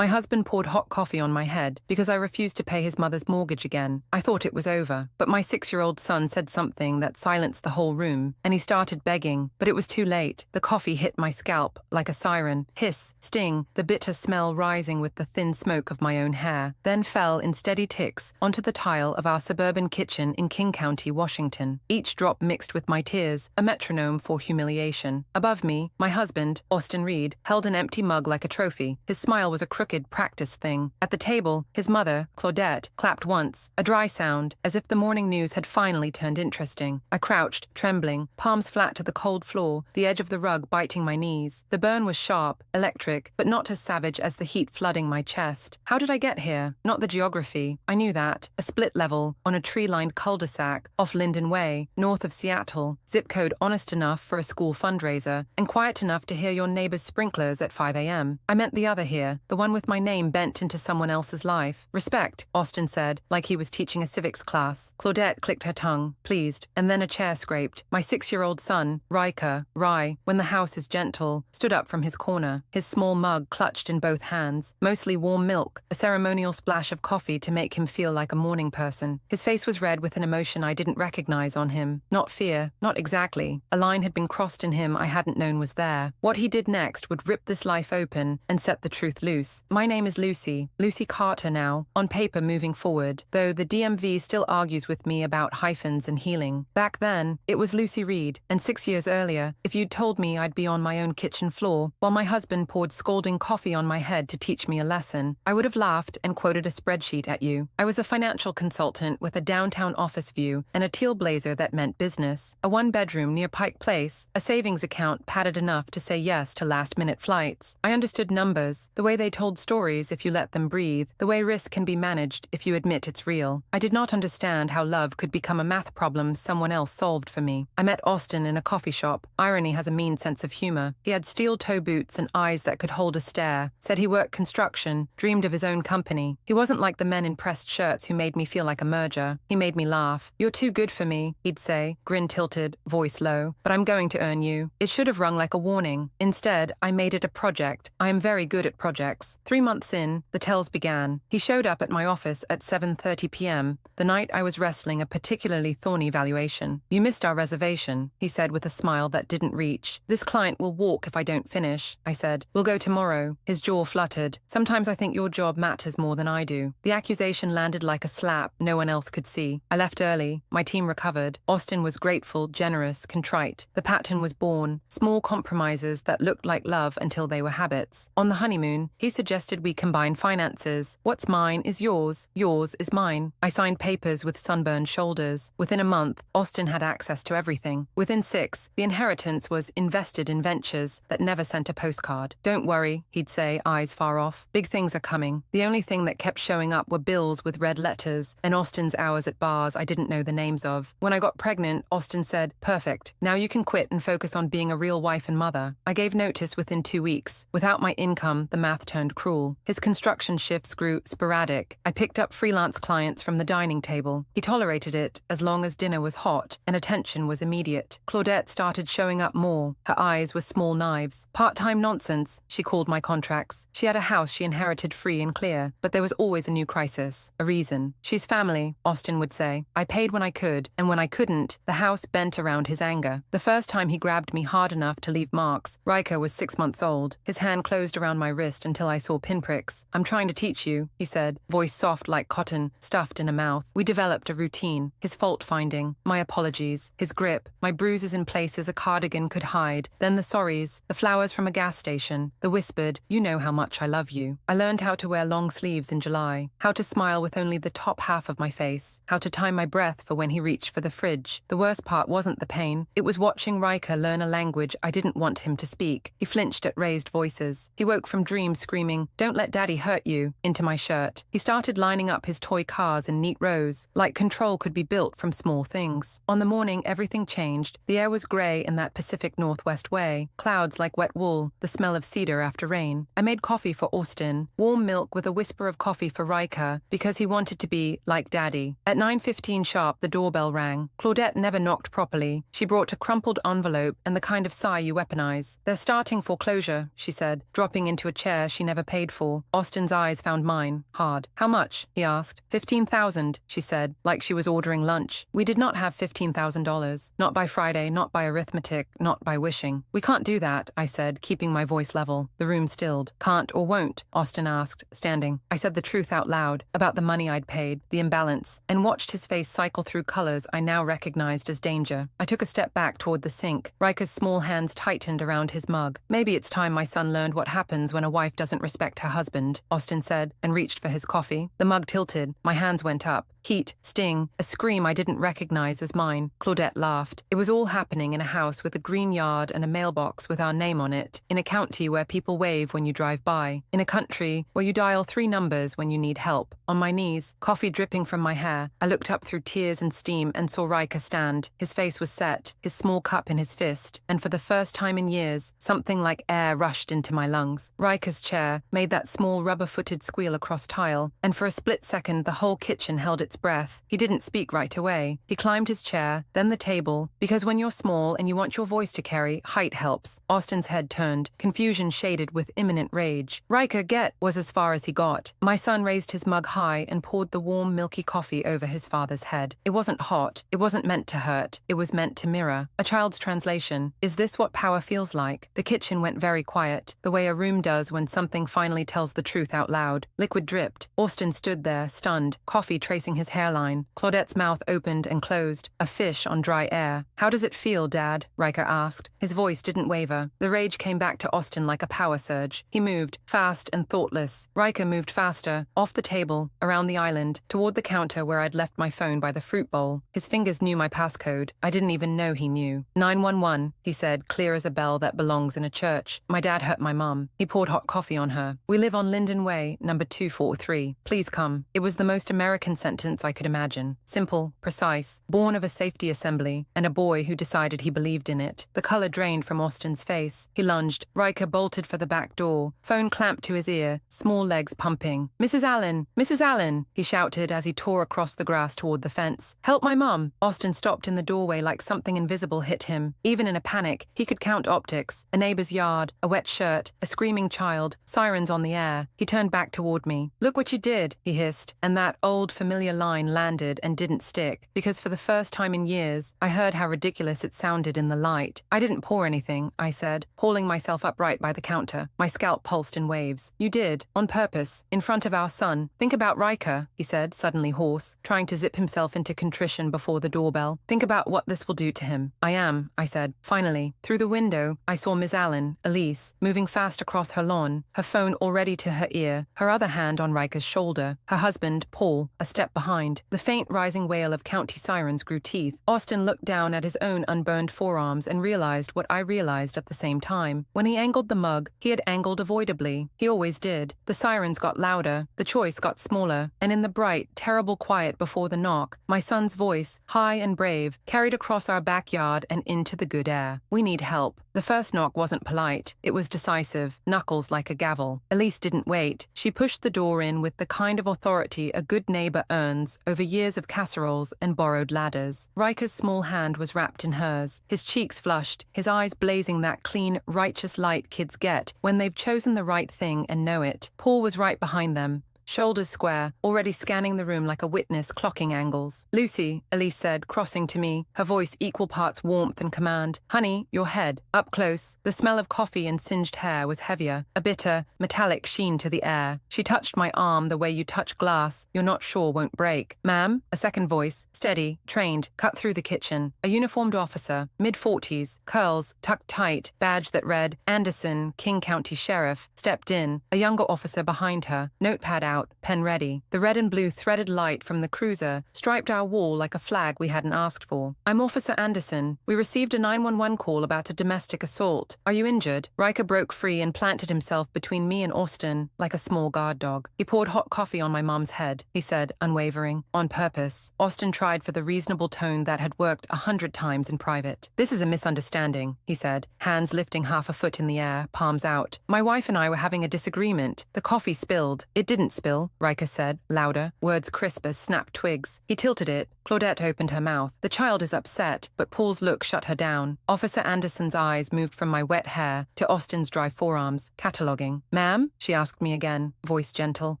My husband poured hot coffee on my head because I refused to pay his mother's mortgage again. I thought it was over, but my 6-year-old son said something that silenced the whole room, and he started begging, but it was too late. The coffee hit my scalp like a siren. Hiss, sting, the bitter smell rising with the thin smoke of my own hair, then fell in steady ticks onto the tile of our suburban kitchen in King County, Washington. Each drop mixed with my tears, a metronome for humiliation. Above me, my husband, Austin Reed, held an empty mug like a trophy. His smile was a crooked practice thing. At the table, his mother, Claudette, clapped once, a dry sound, as if the morning news had finally turned interesting. I crouched, trembling, palms flat to the cold floor, the edge of the rug biting my knees. The burn was sharp, electric, but not as savage as the heat flooding my chest. How did I get here? Not the geography. I knew that. A split level, on a tree-lined cul-de-sac, off Linden Way, north of Seattle. Zip code honest enough for a school fundraiser, and quiet enough to hear your neighbor's sprinklers at 5 a.m. I meant the other here, the one with my name bent into someone else's life. Respect, Austin said, like he was teaching a civics class. Claudette clicked her tongue, pleased, and then a chair scraped. My 6-year-old son, Riker, Rye, when the house is gentle, stood up from his corner, his small mug clutched in both hands, mostly warm milk, a ceremonial splash of coffee to make him feel like a morning person. His face was red with an emotion I didn't recognize on him. Not fear, not exactly. A line had been crossed in him I hadn't known was there. What he did next would rip this life open and set the truth loose. My name is Lucy Carter now, on paper moving forward, though the DMV still argues with me about hyphens and healing. Back then, it was Lucy Reed, and 6 years earlier, if you'd told me I'd be on my own kitchen floor while my husband poured scalding coffee on my head to teach me a lesson, I would have laughed and quoted a spreadsheet at you. I was a financial consultant with a downtown office view and a teal blazer that meant business, a one-bedroom near Pike Place, a savings account padded enough to say yes to last-minute flights. I understood numbers, the way they told stories if you let them breathe, the way risk can be managed if you admit it's real. I did not understand how love could become a math problem someone else solved for me. I met Austin in a coffee shop. Irony has a mean sense of humor. He had steel toe boots and eyes that could hold a stare, said he worked construction, dreamed of his own company. He wasn't like the men in pressed shirts who made me feel like a merger. He made me laugh. You're too good for me, he'd say, grin tilted, voice low, but I'm going to earn you. It should have rung like a warning. Instead, I made it a project. I am very good at projects. 3 months in, the tells began. He showed up at my office at 7:30 p.m., the night I was wrestling a particularly thorny valuation. You missed our reservation, he said with a smile that didn't reach. This client will walk if I don't finish, I said. We'll go tomorrow. His jaw fluttered. Sometimes I think your job matters more than I do. The accusation landed like a slap no one else could see. I left early. My team recovered. Austin was grateful, generous, contrite. The pattern was born. Small compromises that looked like love until they were habits. On the honeymoon, he suggested we combine finances. What's mine is yours. Yours is mine. I signed papers with sunburned shoulders. Within a month, Austin had access to everything. Within 6, the inheritance was invested in ventures that never sent a postcard. Don't worry, he'd say, eyes far off. Big things are coming. The only thing that kept showing up were bills with red letters and Austin's hours at bars I didn't know the names of. When I got pregnant, Austin said, perfect. Now you can quit and focus on being a real wife and mother. I gave notice within 2 weeks. Without my income, the math turned cruel. His construction shifts grew sporadic. I picked up freelance clients from the dining table. He tolerated it as long as dinner was hot and attention was immediate. Claudette started showing up more. Her eyes were small knives. Part-time nonsense, she called my contracts. She had a house she inherited free and clear, but there was always a new crisis, a reason. She's family, Austin would say. I paid when I could, and when I couldn't, the house bent around his anger. The first time he grabbed me hard enough to leave marks, Riker was 6 months old. His hand closed around my wrist until I saw pinpricks. I'm trying to teach you, he said, voice soft like cotton, stuffed in a mouth. We developed a routine. His fault-finding, my apologies, his grip, my bruises in places a cardigan could hide, then the sorries, the flowers from a gas station, the whispered, you know how much I love you. I learned how to wear long sleeves in July, how to smile with only the top half of my face, how to time my breath for when he reached for the fridge. The worst part wasn't the pain. It was watching Riker learn a language I didn't want him to speak. He flinched at raised voices. He woke from dreams screaming, don't let daddy hurt you, into my shirt. He started lining up his toy cars in neat rows, like control could be built from small things. On the morning everything changed. The air was grey in that Pacific Northwest way, clouds like wet wool, the smell of cedar after rain. I made coffee for Austin, warm milk with a whisper of coffee for Riker, because he wanted to be like daddy. At 9:15 sharp, the doorbell rang. Claudette never knocked properly. She brought a crumpled envelope and the kind of sigh you weaponize. They're starting foreclosure, she said, dropping into a chair she never paid for. Austin's eyes found mine, hard. How much? He asked. 15,000, she said, like she was ordering lunch. We did not have $15,000. Not by Friday, not by arithmetic, not by wishing. We can't do that, I said, keeping my voice level. The room stilled. Can't or won't? Austin asked, standing. I said the truth out loud, about the money I'd paid, the imbalance, and watched his face cycle through colors I now recognized as danger. I took a step back toward the sink. Riker's small hands tightened around his mug. Maybe it's time my son learned what happens when a wife doesn't respect her husband, Austin said, and reached for his coffee. The mug tilted. My hands went up. Heat, sting, a scream I didn't recognize as mine. Claudette laughed. It was all happening in a house with a green yard and a mailbox with our name on it, in a county where people wave when you drive by, in a country where you dial 3 numbers when you need help. On my knees, coffee dripping from my hair, I looked up through tears and steam and saw Riker stand. His face was set, his small cup in his fist, and for the first time in years, something like air rushed into my lungs. Riker's chair made that small rubber-footed squeal across tile, and for a split second the whole kitchen held its breath. He didn't speak right away. He climbed his chair, then the table, because when you're small and you want your voice to carry, height helps. Austin's head turned, confusion shaded with imminent rage. Riker, get, was as far as he got. My son raised his mug high and poured the warm, milky coffee over his father's head. It wasn't hot. It wasn't meant to hurt. It was meant to mirror. A child's translation. Is this what power feels like? The kitchen went very quiet, the way a room does when something finally tells the truth out loud. Liquid dripped. Austin stood there, stunned, coffee tracing his hairline. Claudette's mouth opened and closed, a fish on dry air. How does it feel, Dad? Riker asked. His voice didn't waver. The rage came back to Austin like a power surge. He moved, fast and thoughtless. Riker moved faster, off the table, around the island, toward the counter where I'd left my phone by the fruit bowl. His fingers knew my passcode. I didn't even know he knew. 911, he said, clear as a bell that belongs in a church. My dad hurt my mum. He poured hot coffee on her. We live on Linden Way, number 243. Please come. It was the most American sentence I could imagine. Simple, precise, born of a safety assembly, and a boy who decided he believed in it. The color drained from Austin's face. He lunged. Riker bolted for the back door, phone clamped to his ear, small legs pumping. Mrs. Allen! Mrs. Allen! He shouted as he tore across the grass toward the fence. Help my mum! Austin stopped in the doorway like something invisible hit him. Even in a panic, he could count optics, a neighbor's yard, a wet shirt, a screaming child, sirens on the air. He turned back toward me. Look what you did, he hissed, and that old familiar line landed and didn't stick, because for the first time in years, I heard how ridiculous it sounded in the light. I didn't pour anything, I said, hauling myself upright by the counter. My scalp pulsed in waves. You did, on purpose, in front of our son. Think about Riker, he said, suddenly hoarse, trying to zip himself into contrition before the doorbell. Think about what this will do to him. I am, I said. Finally, through the window, I saw Miss Allen, Elise, moving fast across her lawn, her phone already to her ear, her other hand on Riker's shoulder. Her husband, Paul, a step behind. The faint rising wail of county sirens grew teeth. Austin looked down at his own unburned forearms and realized what I realized at the same time. When he angled the mug, he had angled avoidably. He always did. The sirens got louder, the choice got smaller, and in the bright, terrible quiet before the knock, my son's voice, high and brave, carried across our backyard and into the good air. We need help. The first knock wasn't polite. It was decisive, knuckles like a gavel. Elise didn't wait. She pushed the door in with the kind of authority a good neighbor earns over years of casseroles and borrowed ladders. Riker's small hand was wrapped in hers, his cheeks flushed, his eyes blazing that clean, righteous light kids get when they've chosen the right thing and know it. Paul was right behind them, shoulders square, already scanning the room like a witness clocking angles. Lucy, Elise said, crossing to me, her voice equal parts warmth and command. Honey, your head. Up close. The smell of coffee and singed hair was heavier, a bitter, metallic sheen to the air. She touched my arm the way you touch glass you're not sure won't break. Ma'am? A second voice, steady, trained, cut through the kitchen. A uniformed officer, mid-40s, curls, tucked tight, badge that read, Anderson, King County Sheriff, stepped in, a younger officer behind her, notepad out, pen ready. The red and blue threaded light from the cruiser striped our wall like a flag we hadn't asked for. I'm Officer Anderson. We received a 911 call about a domestic assault. Are you injured? Riker broke free and planted himself between me and Austin like a small guard dog. He poured hot coffee on my mom's head, he said, unwavering. On purpose. Austin tried for the reasonable tone that had worked 100 times in private. This is a misunderstanding, he said, hands lifting half a foot in the air, palms out. My wife and I were having a disagreement. The coffee spilled. It didn't spill. bill, Riker said, louder, words crisp as snapped twigs. He tilted it. Claudette opened her mouth. The child is upset, but Paul's look shut her down. Officer Anderson's eyes moved from my wet hair to Austin's dry forearms, cataloguing. Ma'am? She asked me again, voice gentle.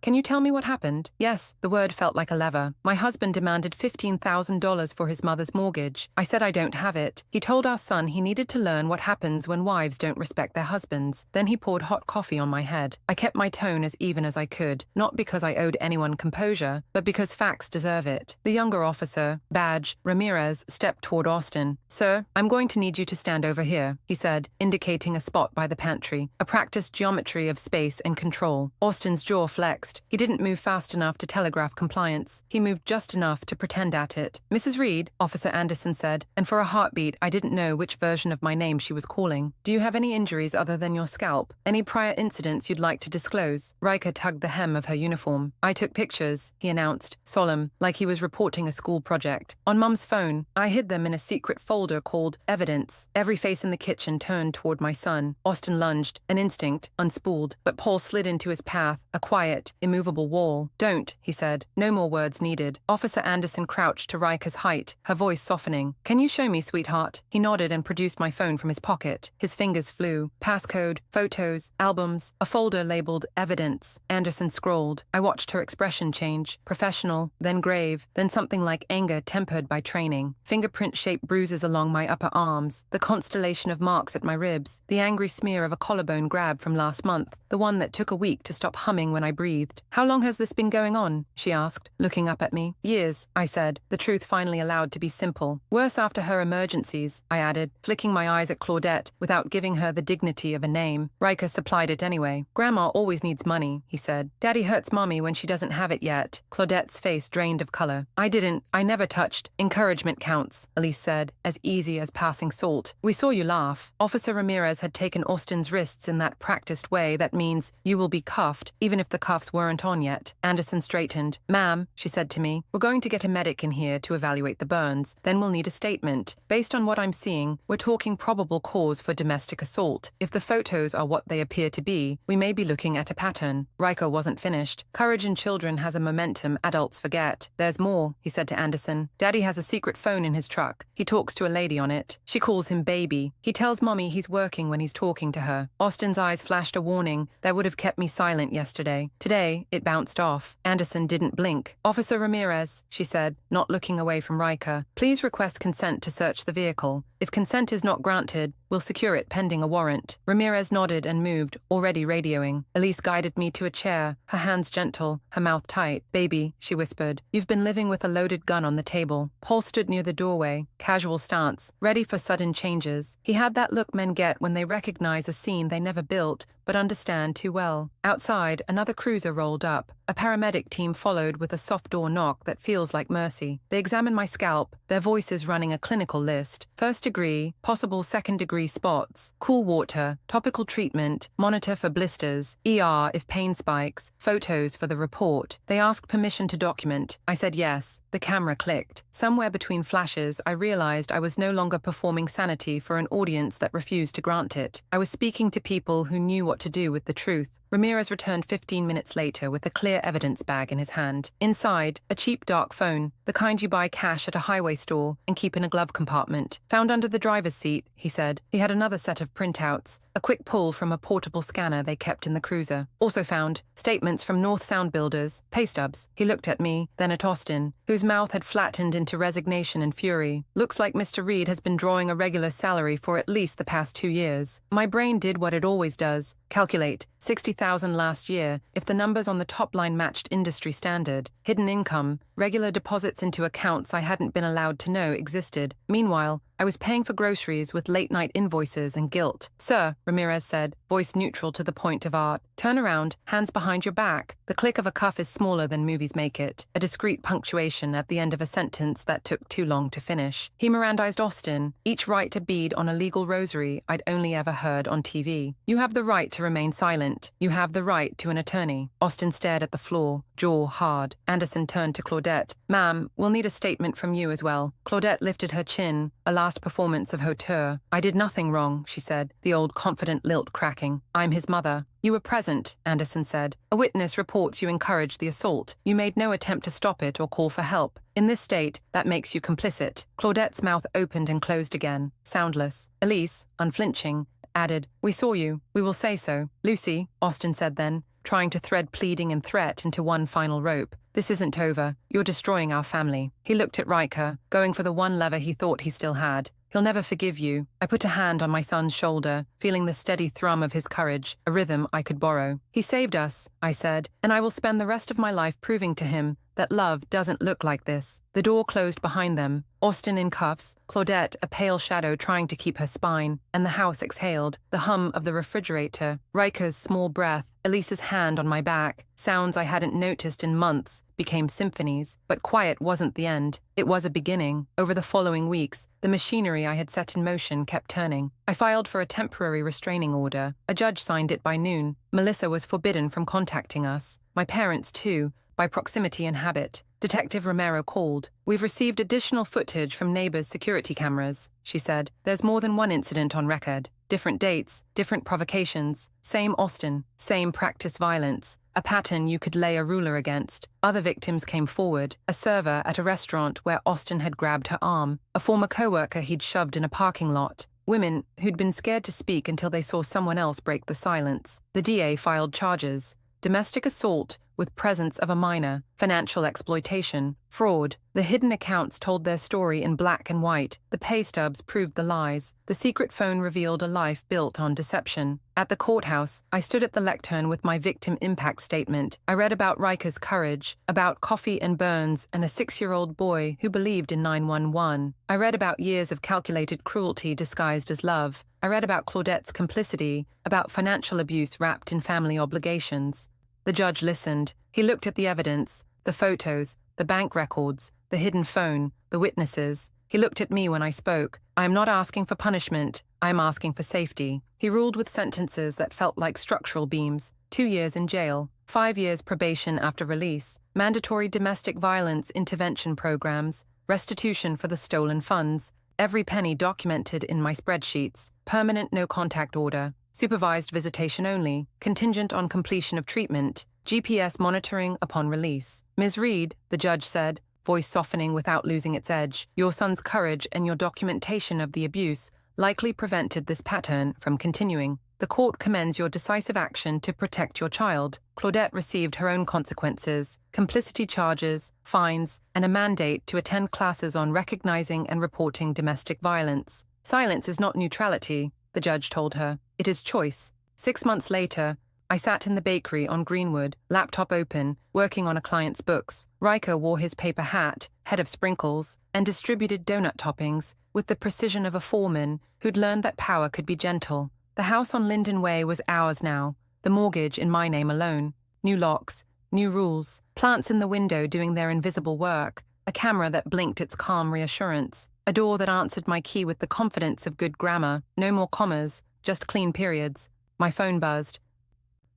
Can you tell me what happened? Yes, the word felt like a lever. My husband demanded $15,000 for his mother's mortgage. I said I don't have it. He told our son he needed to learn what happens when wives don't respect their husbands. Then he poured hot coffee on my head. I kept my tone as even as I could, not because I owed anyone composure, but because facts deserve it. The younger officer, Badge Ramirez, stepped toward Austin. Sir, I'm going to need you to stand over here, he said, indicating a spot by the pantry, a practiced geometry of space and control. Austin's jaw flexed. He didn't move fast enough to telegraph compliance. He moved just enough to pretend at it. Mrs. Reed, Officer Anderson said, and for a heartbeat I didn't know which version of my name she was calling. Do you have any injuries other than your scalp? Any prior incidents you'd like to disclose? Riker tugged the hem of her uniform. I took pictures, he announced, solemn, like he was reporting a school project. On Mum's phone, I hid them in a secret folder called Evidence. Every face in the kitchen turned toward my son. Austin lunged, an instinct, unspooled, but Paul slid into his path, a quiet, immovable wall. Don't, he said. No more words needed. Officer Anderson crouched to Riker's height, her voice softening. Can you show me, sweetheart? He nodded and produced my phone from his pocket. His fingers flew. Passcode, photos, albums, a folder labeled Evidence. Anderson scrolled. I watched her expression change. Professional, then grave, then something like anger tempered by training. Fingerprint-shaped bruises along my upper arms, the constellation of marks at my ribs, the angry smear of a collarbone grab from last month, the one that took a week to stop humming when I breathed. How long has this been going on? She asked, looking up at me. Years, I said, the truth finally allowed to be simple. Worse after her emergencies, I added, flicking my eyes at Claudette without giving her the dignity of a name. Riker supplied it anyway. Grandma always needs money, he said. Daddy hurts Mommy when she doesn't have it yet. Claudette's face drained of color. I never touched. Encouragement counts, Elise said, as easy as passing salt. We saw you laugh. Officer Ramirez had taken Austin's wrists in that practiced way that means you will be cuffed, even if the cuffs weren't on yet. Anderson straightened. Ma'am, she said to me, we're going to get a medic in here to evaluate the burns. Then we'll need a statement. Based on what I'm seeing, we're talking probable cause for domestic assault. If the photos are what they appear to be, we may be looking at a pattern. Riker wasn't finished. Courage in children has a momentum adults forget. There's more, he said to Anderson. Daddy has a secret phone in his truck. He talks to a lady on it. She calls him baby. He tells Mommy he's working when he's talking to her. Austin's eyes flashed a warning that would have kept me silent yesterday. Today, it bounced off. Anderson didn't blink. Officer Ramirez, she said, not looking away from Riker, please request consent to search the vehicle. If consent is not granted, we'll secure it pending a warrant. Ramirez nodded and moved, already radioing. Elise guided me to a chair, her hands gentle, her mouth tight. Baby, she whispered, you've been living with a loaded gun on the table. Paul stood near the doorway, casual stance, ready for sudden changes. He had that look men get when they recognize a scene they never built, but understand too well. Outside, another cruiser rolled up. A paramedic team followed with a soft door knock that feels like mercy. They examined my scalp, their voices running a clinical list. First degree, possible second degree spots, cool water, topical treatment, monitor for blisters, ER if pain spikes, photos for the report. They asked permission to document. I said yes. The camera clicked. Somewhere between flashes, I realized I was no longer performing sanity for an audience that refused to grant it. I was speaking to people who knew what to do with the truth. Ramirez returned 15 minutes later with a clear evidence bag in his hand. Inside, a cheap dark phone, the kind you buy cash at a highway store and keep in a glove compartment. Found under the driver's seat, he said. He had another set of printouts, a quick pull from a portable scanner they kept in the cruiser. Also found statements from North Sound builders, pay stubs. He looked at me, then at Austin, whose mouth had flattened into resignation and fury. Looks like Mr. Reed has been drawing a regular salary for at least the past 2 years. My brain did what it always does. Calculate. 60,000 last year, if the numbers on the top line matched industry standard. Hidden income, regular deposits into accounts I hadn't been allowed to know existed. Meanwhile, I was paying for groceries with late-night invoices and guilt. Sir, Ramirez said, voice neutral to the point of art. Turn around, hands behind your back. The click of a cuff is smaller than movies make it, a discreet punctuation at the end of a sentence that took too long to finish. He Mirandized Austin, each right to bead on a legal rosary I'd only ever heard on TV. You have the right to remain silent. You have the right to an attorney. Austin stared at the floor, jaw hard. Anderson turned to Claudette. Ma'am, we'll need a statement from you as well. Claudette lifted her chin, a last performance of hauteur. I did nothing wrong, she said, the old confident lilt cracking. I'm his mother. You were present, Anderson said. A witness reports you encouraged the assault. You made no attempt to stop it or call for help. In this state, that makes you complicit. Claudette's mouth opened and closed again, soundless. Elise, unflinching, added, "We saw you. We will say so." "Lucy," Austin said then, trying to thread pleading and threat into one final rope. "This isn't over. You're destroying our family." He looked at Riker, going for the one lever he thought he still had. "He'll never forgive you." I put a hand on my son's shoulder, feeling the steady thrum of his courage, a rhythm I could borrow. "He saved us," I said, "and I will spend the rest of my life proving to him that love doesn't look like this." The door closed behind them, Austin in cuffs, Claudette a pale shadow trying to keep her spine, and the house exhaled, the hum of the refrigerator, Riker's small breath, Elise's hand on my back. Sounds I hadn't noticed in months became symphonies, but quiet wasn't the end. It was a beginning. Over the following weeks, the machinery I had set in motion kept turning. I filed for a temporary restraining order. A judge signed it by noon. Melissa was forbidden from contacting us. My parents, too, by proximity and habit. Detective Romero called. "We've received additional footage from neighbors' security cameras," she said. "There's more than one incident on record. Different dates, different provocations. Same Austin, same practice violence. A pattern you could lay a ruler against." Other victims came forward. A server at a restaurant where Austin had grabbed her arm. A former coworker he'd shoved in a parking lot. Women who'd been scared to speak until they saw someone else break the silence. The DA filed charges. Domestic assault with presence of a minor, financial exploitation, fraud. The hidden accounts told their story in black and white. The pay stubs proved the lies. The secret phone revealed a life built on deception. At the courthouse, I stood at the lectern with my victim impact statement. I read about Riker's courage, about coffee and burns and a 6-year-old boy who believed in 911. I read about years of calculated cruelty disguised as love. I read about Claudette's complicity, about financial abuse wrapped in family obligations. The judge listened. He looked at the evidence, the photos, the bank records, the hidden phone, the witnesses. He looked at me when I spoke. "I am not asking for punishment. I am asking for safety." He ruled with sentences that felt like structural beams. 2 years in jail, 5 years probation after release, mandatory domestic violence intervention programs, restitution for the stolen funds, every penny documented in my spreadsheets, permanent no-contact order, supervised visitation only, contingent on completion of treatment, GPS monitoring upon release. "Ms. Reed," the judge said, voice softening without losing its edge, "your son's courage and your documentation of the abuse likely prevented this pattern from continuing. The court commends your decisive action to protect your child." Claudette received her own consequences, complicity charges, fines, and a mandate to attend classes on recognizing and reporting domestic violence. "Silence is not neutrality," the judge told her. "It is choice." 6 months later, I sat in the bakery on Greenwood, laptop open, working on a client's books. Riker wore his paper hat, head of sprinkles, and distributed donut toppings with the precision of a foreman who'd learned that power could be gentle. The house on Linden Way was ours now, the mortgage in my name alone. New locks, new rules, plants in the window doing their invisible work, a camera that blinked its calm reassurance, a door that answered my key with the confidence of good grammar, no more commas, just clean periods. My phone buzzed.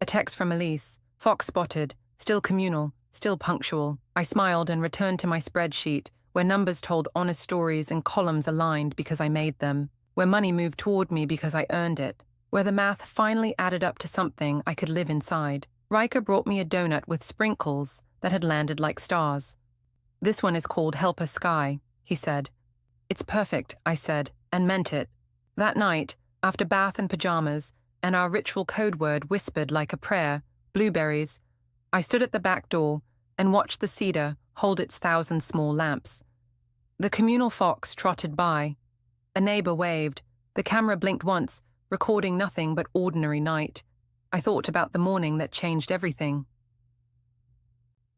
A text from Elise. Fox spotted, still communal, still punctual. I smiled and returned to my spreadsheet, where numbers told honest stories and columns aligned because I made them, where money moved toward me because I earned it, where the math finally added up to something I could live inside. Riker brought me a donut with sprinkles that had landed like stars. "This one is called Helper Sky," he said. "It's perfect," I said, and meant it. That night, after bath and pajamas, and our ritual code word whispered like a prayer, blueberries, I stood at the back door and watched the cedar hold its 1,000 small lamps. The communal fox trotted by. A neighbor waved. The camera blinked once, recording nothing but ordinary night. I thought about the morning that changed everything.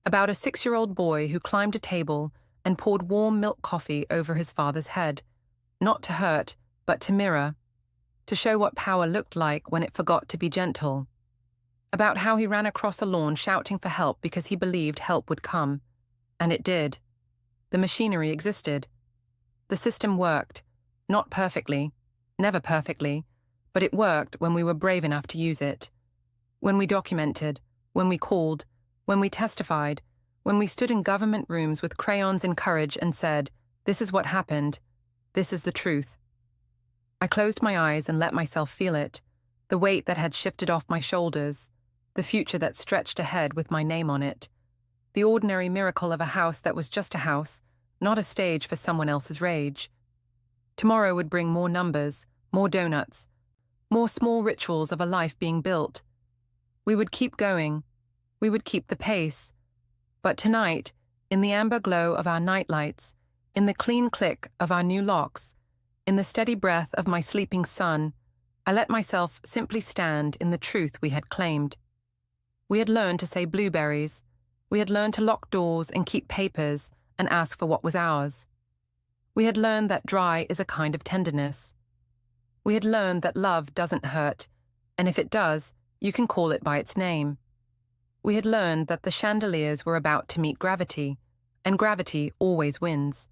About a 6-year-old boy who climbed a table and poured warm milk coffee over his father's head, not to hurt, but to mirror, to show what power looked like when it forgot to be gentle. About how he ran across a lawn shouting for help because he believed help would come. And it did. The machinery existed. The system worked. Not perfectly, never perfectly, but it worked when we were brave enough to use it. When we documented, when we called, when we testified, when we stood in government rooms with crayons and courage and said, "This is what happened. This is the truth." I closed my eyes and let myself feel it. the weight that had shifted off my shoulders, the future that stretched ahead with my name on it, the ordinary miracle of a house that was just a house, not a stage for someone else's rage. Tomorrow would bring more numbers, more donuts, more small rituals of a life being built. We would keep going. We would keep the pace. But tonight, in the amber glow of our nightlights, in the clean click of our new locks, in the steady breath of my sleeping son, I let myself simply stand in the truth we had claimed. We had learned to say blueberries. We had learned to lock doors and keep papers and ask for what was ours. We had learned that dry is a kind of tenderness. We had learned that love doesn't hurt, and if it does, you can call it by its name. We had learned that the chandeliers were about to meet gravity, and gravity always wins.